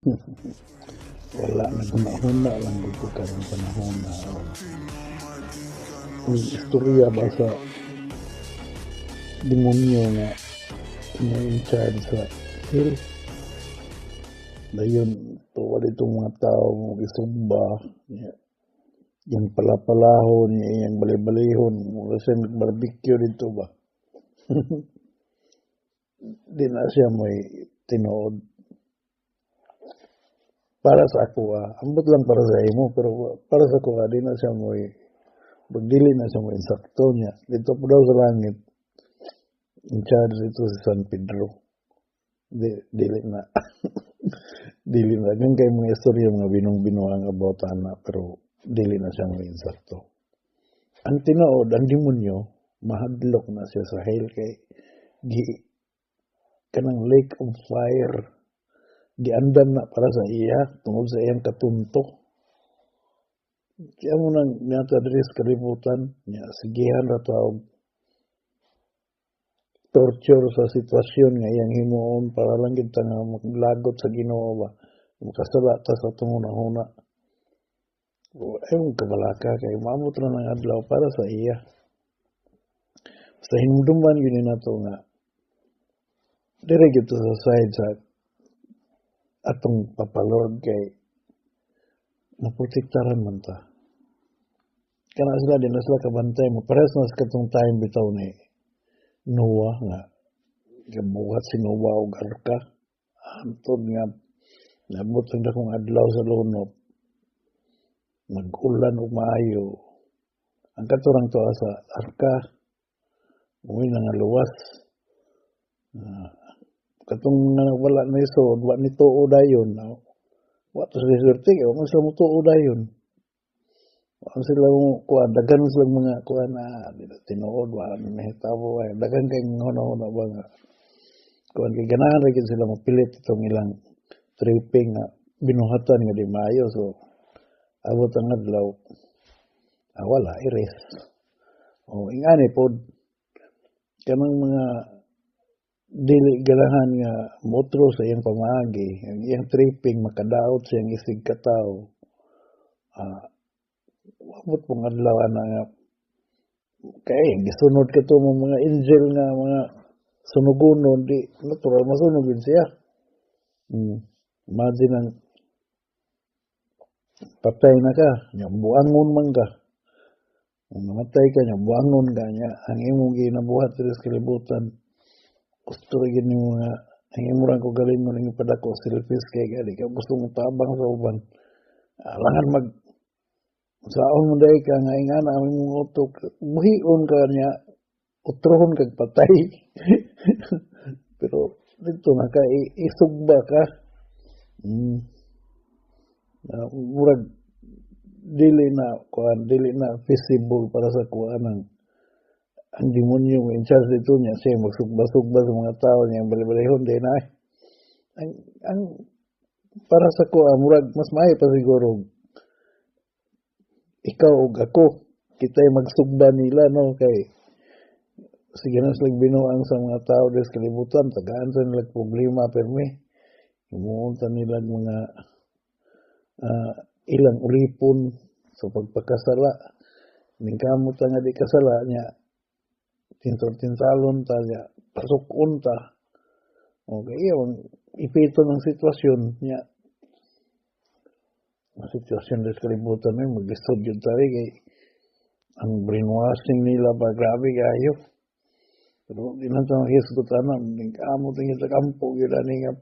Wala, naghuna-huna lang dito karong panahon na ang istorya ba sa demonyo nga in charge sa hill. Dayon, tuwa ditong mga tao mo isumba. Yung palapalahon, yung balibalihon, mula siya nagbarbecue dito ba. Di na siya may tinood. Para sa ako ambot lang para sa imo, pero para sa ako di na siya may magdili na siya may insakto niya. Dito po daw sa langit, in charge ito si San Pedro. Dili na. Dili na. Ganun kayo mga istorya, mga binong-binuang about na, pero dili na siya may insakto. Ang tinood, ang demonyo, mahadlok na siya sa hell kay kanang lake of fire. Giandam na para sa iya, tungod sa iyang katuntok. Kaya mo nang natadres kalibutan, niya, sigihan na tawag torture sa sitwasyon nga iyang himuon para lang kita nga maglagot sa Ginoo ba. Makasala ta sa tunguna-huna. Ayong kabalaka kay maamot na ng adlaw para sa iya. Sa hinumduman yun na to nga dire gito sa side sa atong papalord kay naprotektaran man ta. Kana sila din sila kabantay mo pares na sa katong time bitaw ni Noah nga gabuhat si Noah og arka antod nga nabot ang dakong adlaw sa lunop nag-ulan og maayo ang katurang to sa arka uwi na nga luwas katong wala na isod wa ni tuo dayon wa to sa swerte kay wa sa mo tuo dayon ang sila mo kuan daghan sila mga kuan na tinuod wa na hitabo ay daghan kay ngono ba nga kuan kay ganahan ra gid sila mapilit itong ilang tripping nga binuhatan nga di maayo so abot ang adlaw wala iris ingani pod kanang mga dili ganahan nga motro sa iyang pamaagi ang iyang tripping makadaot sa iyang isig ka tawo abot pong adlaw na kay gisunod ka to mga angel nga mga sunugonon di natural masunog yun siya imagine ang patay na ka nya buangon man ka namatay ka nya buangon ka nya ang imong ginabuhat sa kalibutan gusto rin yun yung mga ang imong ko galing mo nang ipadako selfish kay gali ka gusto mo tabang sa uban alangan mag saon mo day ka nga ingana ang imong utok buhion ka niya utrohon kag patay pero dito nga ka isugba ka murag dili na visible para sa kuan ang demonyo in charge dito niya siya magsugba-sugba sa mga tao niya bali-balihon din ang para sa kuan murag mas maayo pa siguro ikaw ug ako kita'y magsugba nila no kay sige na sila binuang sa mga tao des kalibutan tagaan sa nilang problema permi himuunta nila mga ilang ulipon sa pagpakasala ning kamot nga di kasala nya tinsalon ta nya pasukon ta okay yung ipito ng sitwasyon nya sitwasyon des kalibutan may mag-isod yun tayo kay ang brainwashing nila ba grabe kayo pero di na ito makisgutan ng kamot ng sa kampo yun nga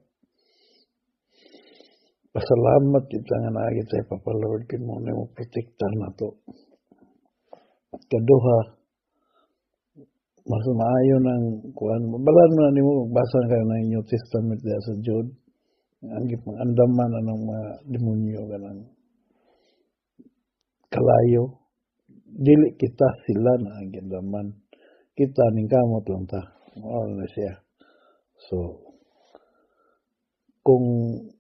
pasalamat kita nga nakakit sa ipapalord kin mo na mo protektar na to kaduha mas maayo ng kuan balan mo na nimo magbasa ka ng New Testament diya sa Jude ang andaman anong mga demonyo ganang kalayo dili kita sila na ang andaman kita ning kamot lang ta mao na siya so kung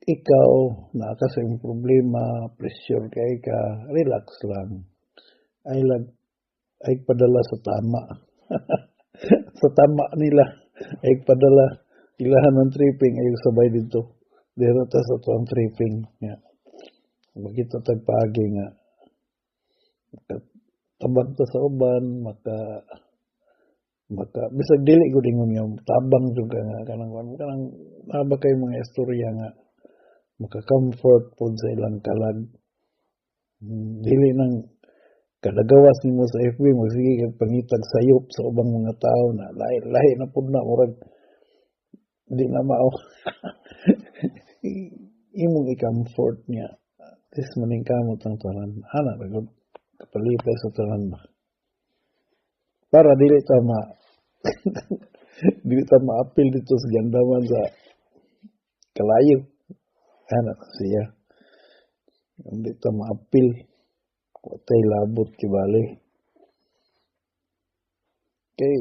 ikaw naa sa problema pressure kay ka relax lang ay padala sa tama sa tama nila ay padala ilahan ng tripping ay sabay dito Dito ta sa tuang tripping nga. Makita tagpagi nga tabang ta sa uban maka bisag dili gud ingon nga tabang jud ka nga kanang naba kay mga istorya nga maka-comfort pod sa ilang kalag. Dili nang kada gawas nimo sa FB mo sige kag pangitag sayop sa ubang mga tao na lahi na pud na murag di na mao imong i-comfort niya. This maning kamot ang tanan. Ana ra gud kapalipay sa tanan ba. Para dili ta dili ta ma-appeal dito sa gandaman sa kalayo. Ana siya. Hindi ta ma-appeal. Watay labot kibali. Kay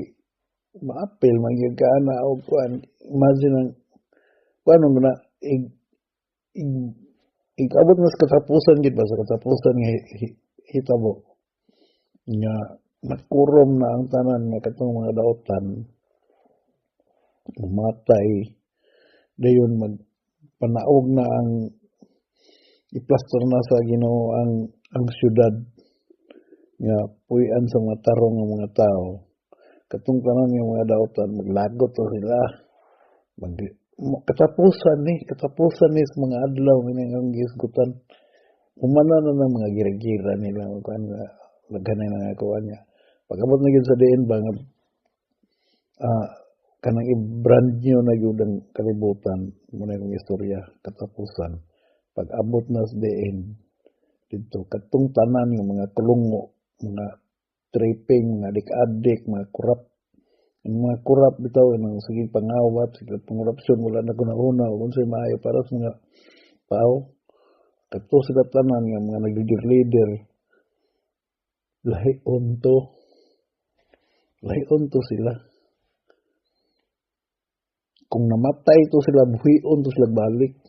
ma-appeal magyud ka ana og kuan. Imagine ang kuan mo na abot mas katapusan gid ba sa katapusan nga hitabo nga nakurom na ang tanan nga katong mga daotan matay dayon magpanaog na ang iplaster na sa Ginoo ang syudad nga puy-an sa mga tarong ng mga tao katong tanan nga mga daotan maglagot to sila katapusan ni sa mga adlaw nga gisgutan humana na ng mga gira-gira nila kuan nga laghanay na kuan niya pag-abot na gyud sa diin ba nga kanang i-brand new na gyud ang kalibutan mo na yung istorya katapusan pag-abot na sa diin dito katong tanan ng mga kulungo mga tripping mga adik-adik mga kurap ang mga kurap bitaw ng sige pangawat sige pangorupsyon wala na kuna-una unsay maayo para sa mga tao kato sila tanan nga mga nag-leader lahi onto sila kung namatay to sila buhion to sila balik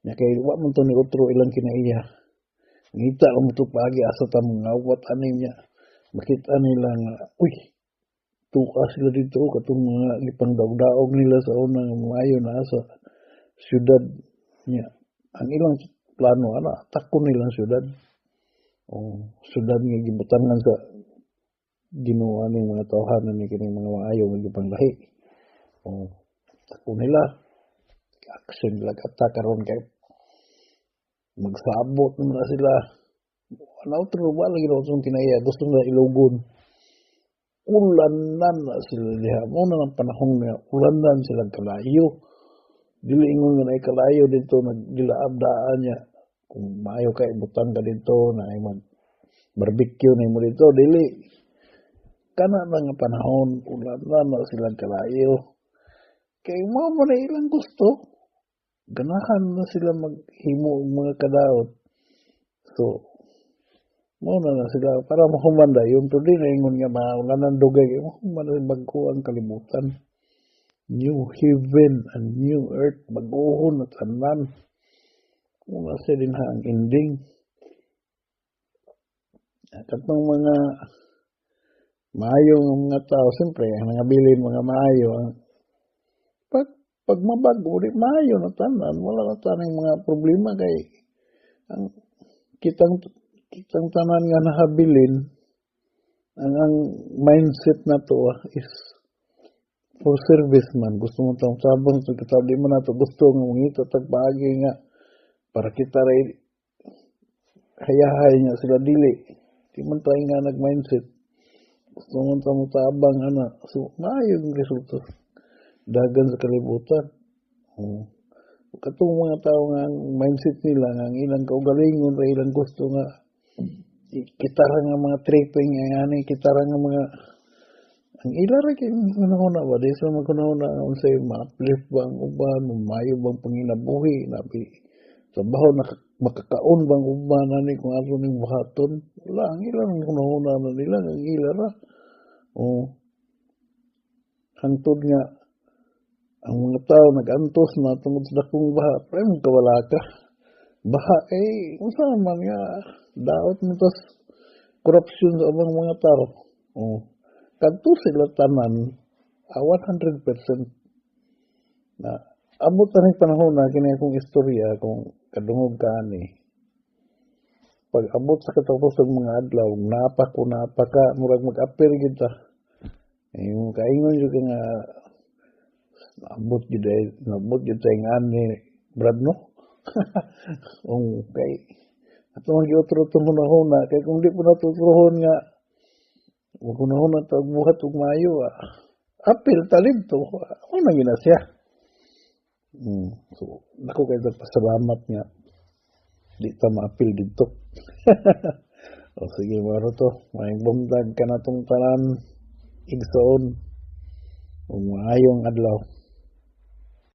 nya kay wa man to ni otro ilang kinaiya ngita ang to pagi asa ta mangawat ani niya makita nila nga uy tuka sila dito katong mga gipangdaog-daog nila sa unang maayo na sa syudad niya ang ilang plano takon nilang syudad syudad nga gibutangan sa Ginoo ning mga tawhanan ni kining mga maayo nga gipanglahi takon nila action nila kata karon kay magsabot na sila ano true ba lagi daw itong kinaya gusto nila ilugon ulanan na sila diha mo na ang panahon nga ulanan sila kalayo dili ingon nga nay kalayo dito nagdilaab-daan niya kung maayo kay butang ka dito na ay mag barbecue na mo dito dili kana na nga panahon ulanan na sila kalayo kay mo na ilang gusto ganahan na sila maghimo og mga kadaot so mo na sila para mahumanda yung to din ingon nga maulanan dugay mahumanda bagko ang kalibutan new heaven and new earth baguhon at tanan muna sa din ang ending katong mga maayong mga tao siyempre ang mga bilin mga maayo pag mabago di maayo na tanan wala na tanang mga problema kay ang kitang tanan nga nahabilin ang mindset na to is for service man gusto mo tang sabang so kitabi mo na to gusto nga mangita tagpaagi nga para kita ray hayahay nga sila dili di man tayo nga nag mindset gusto mo tang tabang so maayo ang resulta dagan sa kalibutan katong mga tao nga ang mindset nila nga ang ilang kaugalingon ra ilang gusto nga kitara nga mga tripping nga kitara nga mga ang ilara kay kunahuna ba di sa magkunahuna unsay ma-uplift ba ang uban mayo bang panginabuhi nabi trabaho na makakaon bang uban ani kung ano ning buhaton wala ang ilang kunahuna na nila ang ilara hangtod nga ang mga tao nag-antos na tungod sa dakong baha pero mong kawala ka baha unsa man nga daot mo tas korupsyon sa ubang mga tao kadto sila tanan 100% na Abot na ning panahon na kini akong istorya kung kadungog ka ani. Pag abot sa katapos ng mga adlaw, napaka murag mag-appear gid ta. Yung kaingon jud ka nga nabot gid sa nga ani Brad no. Okay. Ato ang giotro tong hunahuna kay kung di po natutuhon nga wag hunahuna ta og buhat ug maayo. Apil talib to. Ano na gina siya? So, nako kay pasalamat nga di ta maapil dito. O sige, maro to. May bumdag ka na tong tanan igsoon. Ug maayong adlaw.